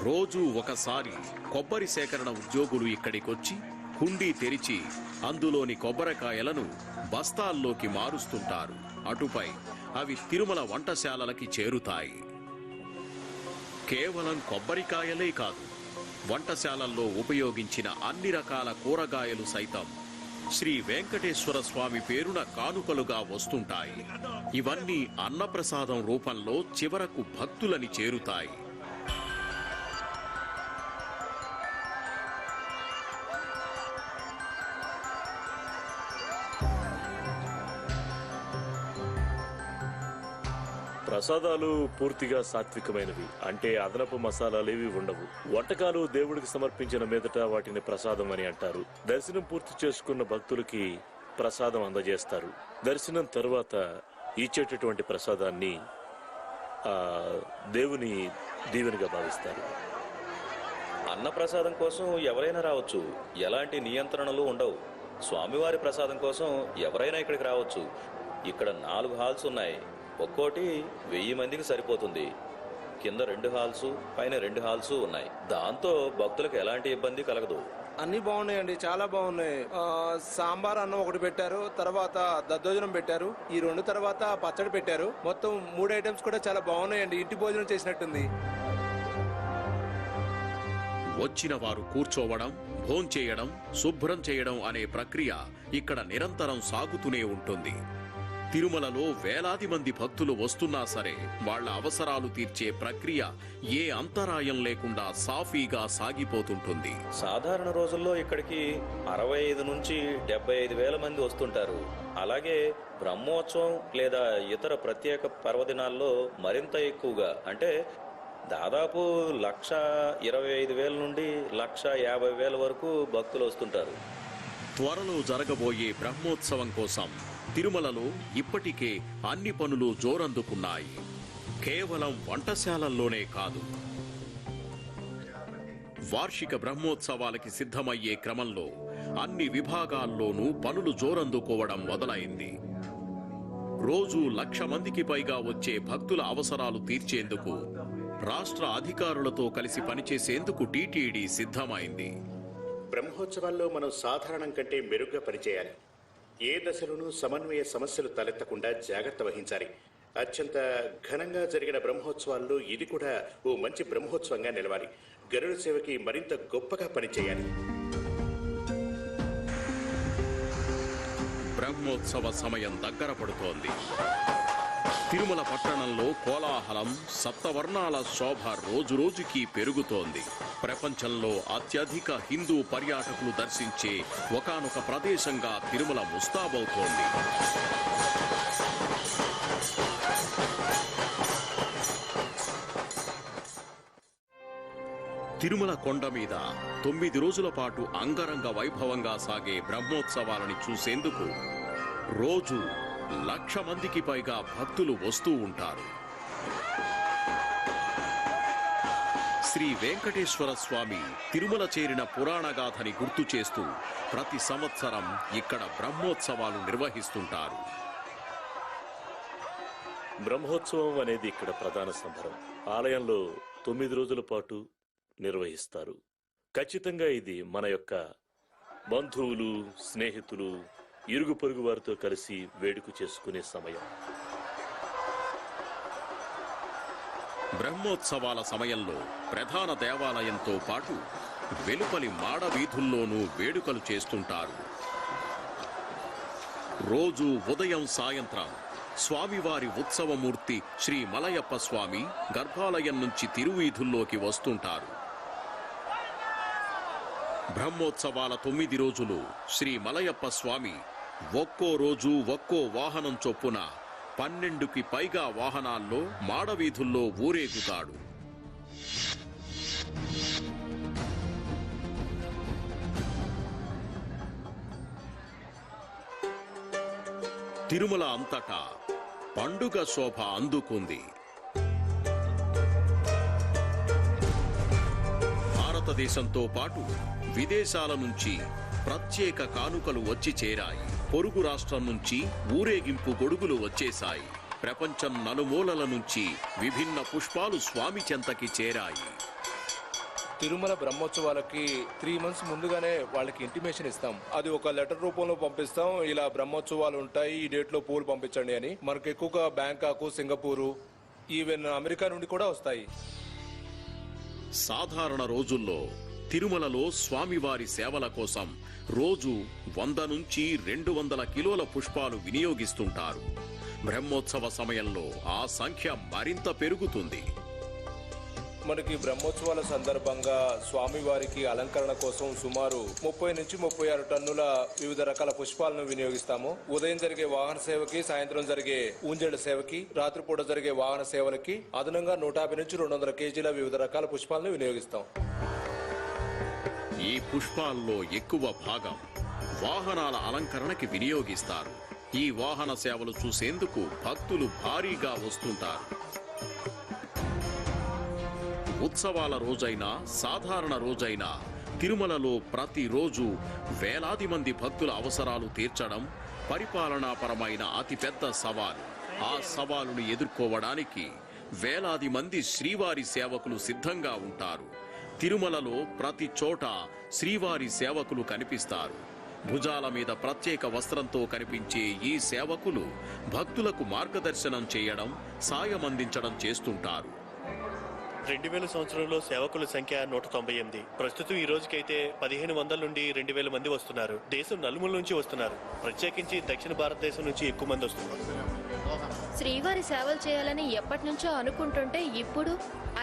రోజు ఒకసారి కొబ్బరి సేకరణ ఉద్యోగులు ఇక్కడికొచ్చి హుండీ తెరిచి అందులోని కొబ్బరికాయలను బస్తాల్లోకి మారుస్తుంటారు. అటుపై అవి తిరుమల వంటశాలలకి చేరుతాయి. కేవలం కొబ్బరికాయలే కాదు, వంటశాలల్లో ఉపయోగించిన అన్ని రకాల కూరగాయలు సైతం శ్రీ వెంకటేశ్వర స్వామి పేరున కానుకలుగా వస్తుంటాయి. ఇవన్నీ అన్నప్రసాదం రూపంలో చివరకు భక్తులని చేరుతాయి. ప్రసాదాలు పూర్తిగా సాత్వికమైనవి, అంటే అదనపు మసాలాలేవి ఉండవు. వంటకాలు దేవుడికి సమర్పించిన మీదట వాటిని ప్రసాదం అని అంటారు. దర్శనం పూర్తి చేసుకున్న భక్తులకి ప్రసాదం అందజేస్తారు. దర్శనం తర్వాత ఇచ్చేటటువంటి ప్రసాదాన్ని దేవుని దీవెనగా భావిస్తారు. అన్నప్రసాదం కోసం ఎవరైనా రావచ్చు, ఎలాంటి నియంత్రణలు ఉండవు. స్వామివారి ప్రసాదం కోసం ఎవరైనా ఇక్కడికి రావచ్చు. ఇక్కడ 4 హాల్స్ ఉన్నాయి. ఒక్కోటి 1000 మందికి సరిపోతుంది. కింద 2 హాల్స్, పైన 2 హాల్స్ ఉన్నాయి. దాంతో భక్తులకు ఎలాంటి ఇబ్బంది కలగదు. అన్ని బాగున్నాయండి, చాలా బాగున్నాయి. సాంబార్ అన్నం ఒకటి పెట్టారు, తర్వాత దద్దోజనం పెట్టారు, ఈ 2 తర్వాత పచ్చడి పెట్టారు. మొత్తం 3 ఐటమ్స్ కూడా చాలా బాగున్నాయండి. ఇంటి భోజనం చేసినట్టుంది. వచ్చిన వారు కూర్చోవడం, భోంచేయడం, శుభ్రం చేయడం అనే ప్రక్రియ ఇక్కడ నిరంతరం సాగుతూనే ఉంటుంది. తిరుమలలో వేలాది మంది భక్తులు వస్తున్నా సరే వాళ్ల అవసరాలు తీర్చే ప్రక్రియ ఏ అంతరాయం లేకుండా సాఫీగా సాగిపోతుంటుంది. సాధారణ రోజుల్లో ఇక్కడికి 65 నుంచి 75 వేల మంది వస్తుంటారు. అలాగే బ్రహ్మోత్సవం లేదా ఇతర ప్రత్యేక పర్వదినాల్లో మరింత ఎక్కువగా, అంటే దాదాపు 1,25,000 నుండి 1,50,000 వరకు భక్తులు వస్తుంటారు. త్వరలో జరగబోయే బ్రహ్మోత్సవం కోసం తిరుమలలో ఇప్పటికే అన్ని పనులు జోరందుకున్నాయి. కేవలం వంటశాలల్లోనే కాదు, వార్షిక బ్రహ్మోత్సవాలకి సిద్ధమయ్యే క్రమంలో అన్ని విభాగాల్లోనూ పనులు జోరందుకోవడం మొదలైంది. రోజు 1,00,000 మందికి పైగా వచ్చే భక్తుల అవసరాలు తీర్చేందుకు రాష్ట్ర అధికారులతో కలిసి పనిచేసేందుకు టీటీడీ సిద్ధమైంది. బ్రహ్మోత్సవాల్లో మనం సాధారణం కంటే మెరుగ్గా పనిచేయాలి. ఏ దశలోనూ సమన్వయ సమస్యలు తలెత్తకుండా జాగ్రత్త వహించాలి. అత్యంత ఘనంగా జరిగిన బ్రహ్మోత్సవాల్లో ఇది కూడా ఓ మంచి బ్రహ్మోత్సవంగా నిలవాలి. గరుడ సేవకి మరింత గొప్పగా పనిచేయాలి. బ్రహ్మోత్సవ సమయం దగ్గర పడుతోంది. తిరుమల పట్టణంలో కోలాహలం, సప్తవర్ణాల శోభ రోజురోజుకి పెరుగుతోంది. ప్రపంచంలో అత్యధిక హిందూ పర్యాటకులు దర్శించే ఒకానొక ప్రదేశంగా తిరుమల ముస్తాబవుతోంది. తిరుమల కొండ మీద 9 రోజుల పాటు అంగరంగ వైభవంగా సాగే బ్రహ్మోత్సవాలని చూసేందుకు రోజు 1,00,000 మందికి పైగా భక్తులు వస్తూ ఉంటారు. శ్రీ వెంకటేశ్వర స్వామి తిరుమల చేరిన పురాణగాథని గుర్తు చేస్తూ ప్రతి సంవత్సరం ఇక్కడ బ్రహ్మోత్సవాలు నిర్వహిస్తుంటారు. బ్రహ్మోత్సవం అనేది ఇక్కడ ప్రధాన సంబరం. ఆలయంలో 9 రోజుల పాటు నిర్వహిస్తారు. ఖచ్చితంగా ఇది మన యొక్క బంధువులు, స్నేహితులు, ఇరుగు పొరుగు వారితో కలిసి వేడుక చేసుకునే సమయం. బ్రహ్మోత్సవాల సమయంలో ప్రధాన దేవాలయంతో పాటు వెలుపలి మాడ వీధుల్లోనూ వేడుకలు చేస్తుంటారు. రోజు ఉదయం సాయంత్రం స్వామివారి ఉత్సవమూర్తి శ్రీ మలయప్ప స్వామి గర్భాలయం నుంచి తిరువీధుల్లోకి వస్తుంటారు. బ్రహ్మోత్సవాల 9 రోజులు శ్రీ మలయప్ప స్వామి ఒక్కో రోజు ఒక్కో వాహనం చొప్పున 12కి పైగా వాహనాల్లో మాడవీధుల్లో ఊరేగుతాడు. తిరుమల అంతటా పండుగ శోభ అందుకుంది. భారతదేశంతో పాటు విదేశాల నుంచి ప్రత్యేక కానుకలు వచ్చి చేరాయి. పొరుగు రాష్ట్రం నుంచి ఊరేగింపు గొడుగులు వచ్చేశాయి. ప్రపంచం నలుమూలల నుంచి విభిన్న పుష్పాలు స్వామి చెంతకి చేరాయి. తిరుమల బ్రహ్మోత్సవాలకి 3 months ముందుగానే వాళ్ళకి ఇంటిమేషన్ ఇస్తాం. అది ఒక లెటర్ రూపంలో పంపిస్తాం. ఇలా బ్రహ్మోత్సవాలు ఉంటాయి, ఈ డేట్ లో పూలు పంపించండి అని. మనకు ఎక్కువగా బ్యాంకాకు, సింగపూరు, ఈవెన్ అమెరికా నుండి కూడా వస్తాయి. సాధారణ రోజుల్లో తిరుమలలో స్వామివారి సేవల కోసం రోజు 100 నుంచి 200 కిలోల పుష్పాలు వినియోగిస్తుంటారు. బ్రహ్మోత్సవ సమయంలో ఆ సంఖ్య మరింత పెరుగుతుంది. మనకి బ్రహ్మోత్సవాల సందర్భంగా స్వామివారికి అలంకరణ కోసం సుమారు 30 నుంచి 36 టన్నుల వివిధ రకాల పుష్పాలను వినియోగిస్తాము. ఉదయం జరిగే వాహన సేవకి, సాయంత్రం జరిగే ఊంజళ్ల సేవకి, రాత్రిపూట జరిగే వాహన సేవలకి అదనంగా 150 నుంచి 200 కేజీల వివిధ రకాల పుష్పాలను వినియోగిస్తాం. ఈ పుష్పాల్లో ఎక్కువ భాగం వాహనాల అలంకరణకి వినియోగిస్తారు. ఈ వాహన సేవలు చూసేందుకు భక్తులు భారీగా వస్తుంటారు. ఉత్సవాల రోజైనా సాధారణ రోజైనా తిరుమలలో ప్రతిరోజు వేలాది మంది భక్తుల అవసరాలు తీర్చడం పరిపాలనాపరమైన అతిపెద్ద సవాలు. ఆ సవాలును ఎదుర్కోవడానికి వేలాది మంది శ్రీవారి సేవకులు సిద్ధంగా ఉంటారు. తిరుమలలో ప్రతి చోట శ్రీవారి సేవకులు కనిపిస్తారు. భుజాల మీద ప్రత్యేక వస్త్రంతో కనిపించే ఈ సేవకులు భక్తులకు మార్గదర్శనం చేయడం, సాయమందించడం చేస్తుంటారు. 2000 సంవత్సరంలో సేవకుల సంఖ్య 198. ప్రస్తుతం ఈ రోజుకైతే 1500 నుండి 2000 మంది వస్తున్నారు. దేశం నలుమూల నుంచి వస్తున్నారు. ప్రత్యేకించి దక్షిణ భారతదేశం నుంచి ఎక్కువ మంది వస్తున్నారు. శ్రీవారి సేవలు చేయాలని ఎప్పటి నుంచో అనుకుంటుంటే ఇప్పుడు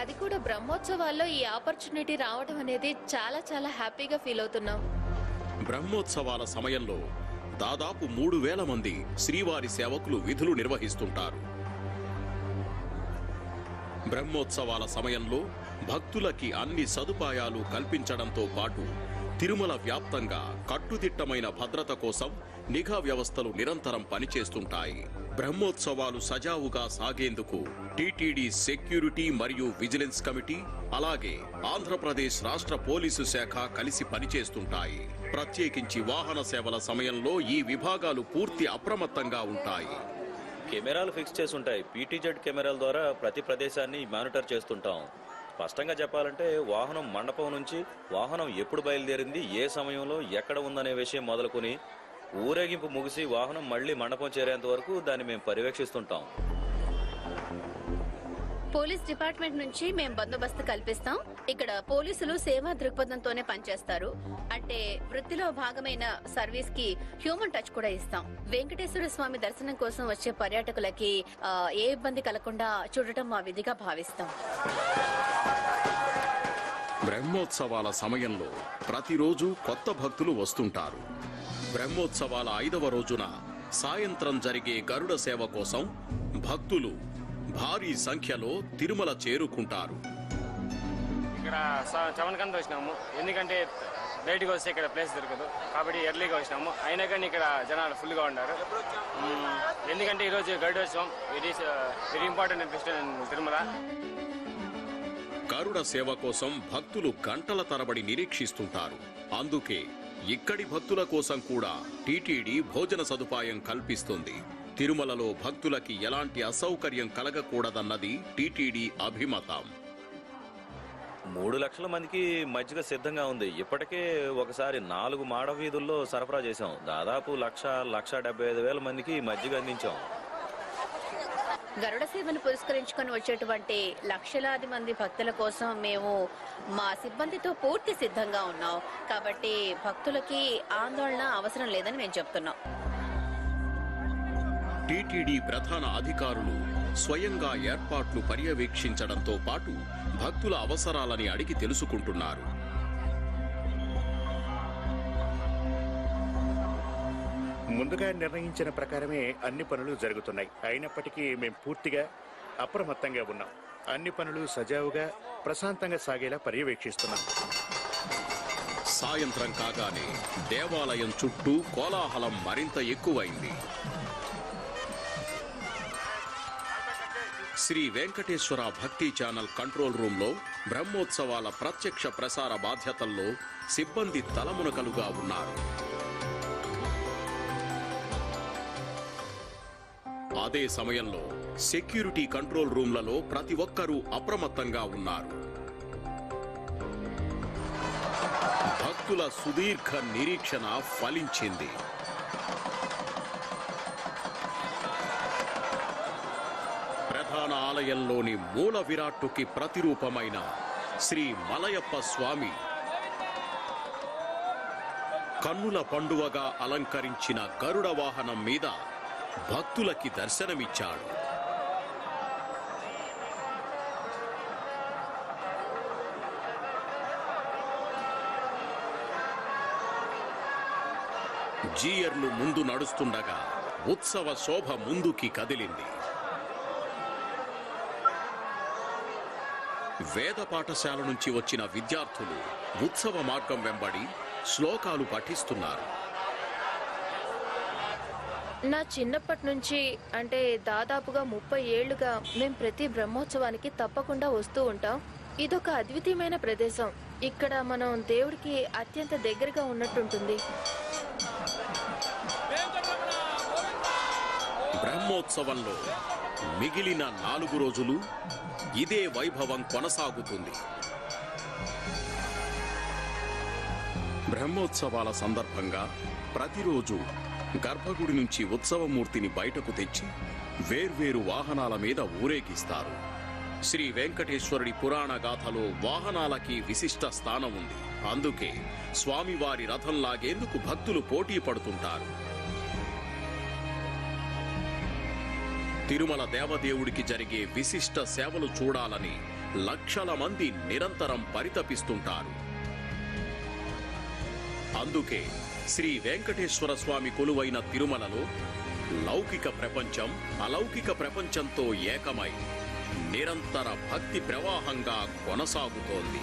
అది కూడా బ్రహ్మోత్సవాల్లో ఈ ఆపర్చునిటీ రావడం అనేది చాలా చాలా హ్యాపీగా ఫీల్ అవుతున్నాం. బ్రహ్మోత్సవాల సమయంలో దాదాపు 3000 మంది శ్రీవారి సేవకులు విధులు నిర్వహిస్తుంటారు. బ్రహ్మోత్సవాల సమయంలో భక్తులకి అన్ని సదుపాయాలు కల్పించడంతో పాటు తిరుమల వ్యాప్తంగా కట్టుదిట్టమైన భద్రత కోసం నిఘా వ్యవస్థలు నిరంతరం పనిచేస్తుంటాయి. బ్రహ్మోత్సవాలు సజావుగా సాగేందుకు టీటీడీ సెక్యూరిటీ మరియు విజిలెన్స్ కమిటీ, అలాగే ఆంధ్రప్రదేశ్ రాష్ట్ర పోలీసు శాఖ కలిసి పనిచేస్తుంటాయి. ప్రత్యేకించి వాహన సేవల సమయంలో ఈ విభాగాలు పూర్తి అప్రమత్తంగా ఉంటాయి. కెమెరాలు ఫిక్స్ చేసి ఉంటాయి. పీటీజెడ్ కెమెరాల ద్వారా ప్రతి ప్రదేశాన్ని మానిటర్ చేస్తుంటాం. స్పష్టంగా చెప్పాలంటే వాహనం మండపం నుంచి వాహనం ఎప్పుడు బయలుదేరింది, ఏ సమయంలో ఎక్కడ ఉందనే విషయం మొదలుకొని ఊరేగింపు ముగిసి వాహనం మళ్లీ మండపం చేరేంత వరకు దాన్ని మేము పర్యవేక్షిస్తుంటాం. పోలీస్ డిపార్ట్మెంట్ నుంచి మేము బందోబస్తు కల్పిస్తాం. ఇక్కడ పోలీసులు సేవా దృక్పథంతోనే పనిచేస్తారు. అంటే వృత్తిలో భాగమైన సర్వీస్ కి హ్యూమన్ టచ్ కూడా ఇస్తాం. వెంకటేశ్వర స్వామి దర్శనం కోసం వచ్చే పర్యాటకులకి ఏ ఇబ్బంది కలగకుండా చూడటం మా విధిగా భావిస్తాం. బ్రహ్మోత్సవాల సమయంలో ప్రతిరోజు కొత్త భక్తులు వస్తుంటారు. బ్రహ్మోత్సవాల 5వ రోజున సాయంత్రం జరిగే గరుడ సేవ కోసం భక్తులు భారీ సంఖ్యలో తిరుమల చేరుకుంటారు. ఇక్కడ 7 గంటలకు వచ్చినాము. ఎందుకంటే బయటకు వస్తే ఇక్కడ ప్లేస్ దొరకదు కాబట్టి ఎర్లీగా వచ్చినాము. అయినా కానీ ఇక్కడ జనాలు ఫుల్గా ఉన్నారు. ఎందుకంటే ఈరోజు గరుడోత్సవం, it is very important festival in Tirumala. Garuda Seva కోసం భక్తులు గంటల తరబడి నిరీక్షిస్తుంటారు. అందుకే ఇక్కడి భక్తుల కోసం కూడా టీటీడీ భోజన సదుపాయం కల్పిస్తుంది. తిరుమలలో భక్తులకి ఎలాంటి అసౌకర్యం కలగకూడదన్నది టీటీడీ అభిమతం. 3 లక్షల మందికి మజ్జిగ సిద్ధంగా ఉంది. ఇప్పటికే ఒకసారి 4 మాడ వీధుల్లో సరఫరా చేశాం. దాదాపు 1,75,000 మందికి మజ్జిగ అందించాం. గరుడ సేవను పురస్కరించుకొని వచ్చేటువంటి లక్షలాది మంది భక్తుల కోసం మేము మా సిబ్బందితో పూర్తి సిద్ధంగా ఉన్నాం. కాబట్టి భక్తులకి ఆందోళన అవసరం లేదని మేము చెప్తున్నాం. టీటీడీ ప్రధాన అధికారులు స్వయంగా ఏర్పాట్లు పర్యవేక్షించడంతో పాటు భక్తుల అవసరాలని అడిగి తెలుసుకుంటున్నారు. ముందుగా నిర్ణయించిన ప్రకారమే అన్ని పనులు జరుగుతున్నాయి. అయినప్పటికీ మేము పూర్తిగా అప్రమత్తంగా ఉన్నాం. అన్ని పనులు సజావుగా ప్రశాంతంగా సాగేలా పర్యవేక్షిస్తున్నాం. సాయంత్రం కాగానే దేవాలయం చుట్టూ కోలాహలం మరింత ఎక్కువైంది. శ్రీ వెంకటేశ్వర భక్తి ఛానల్ కంట్రోల్ రూంలో బ్రహ్మోత్సవాల ప్రత్యక్ష ప్రసార బాధ్యతల్లో సిబ్బంది తలమునకలుగా ఉన్నారు. అదే సమయంలో సెక్యూరిటీ కంట్రోల్ రూమ్లలో ప్రతి ఒక్కరూ అప్రమత్తంగా ఉన్నారు. భక్తుల సుదీర్ఘ నిరీక్షణ ఫలించింది. ప్రధాన ఆలయంలోని మూల విరాట్టుకి ప్రతిరూపమైన శ్రీ మలయప్ప స్వామి కన్నుల పండువగా అలంకరించిన గరుడ వాహనం మీద భక్తులకి దర్శనమిచ్చాడు. జీయర్లు ముందు నడుస్తుండగా ఉత్సవ శోభ ముందుకి కదిలింది. వేద పాఠశాల నుంచి వచ్చిన విద్యార్థులు ఉత్సవ మార్గం వెంబడి శ్లోకాలు పఠిస్తున్నారు. నా చిన్నప్పటి నుంచి అంటే దాదాపుగా 30 ఏళ్లుగా మేం ప్రతి బ్రహ్మోత్సవానికి తప్పకుండా వస్తూ ఉంటాం. ఇదొక అద్వితీయమైన ప్రదేశం. ఇక్కడ మనం దేవుడికి అత్యంత దగ్గరగా ఉన్నట్టుంటుంది. బ్రహ్మోత్సవంలో మిగిలిన 4 రోజులు ఇదే వైభవం కొనసాగుతుంది. బ్రహ్మోత్సవాల సందర్భంగా ప్రతిరోజు గర్భగుడి నుంచి ఉత్సవమూర్తిని బయటకు తెచ్చి వేర్వేరు వాహనాల మీద ఊరేగిస్తారు. శ్రీ వెంకటేశ్వరుడి పురాణ గాథలో వాహనాలకి విశిష్ట స్థానం ఉంది. అందుకే స్వామివారి రథం లాగేందుకు భక్తులు పోటీ పడుతుంటారు. తిరుమల దేవదేవుడికి జరిగే విశిష్ట సేవలు చూడాలని లక్షల మంది నిరంతరం పరితపిస్తుంటారు. అందుకే శ్రీ వెంకటేశ్వర స్వామి కొలువైన తిరుమలలో లౌకిక ప్రపంచం అలౌకిక ప్రపంచంతో ఏకమై నిరంతర భక్తి ప్రవాహంగా కొనసాగుతోంది.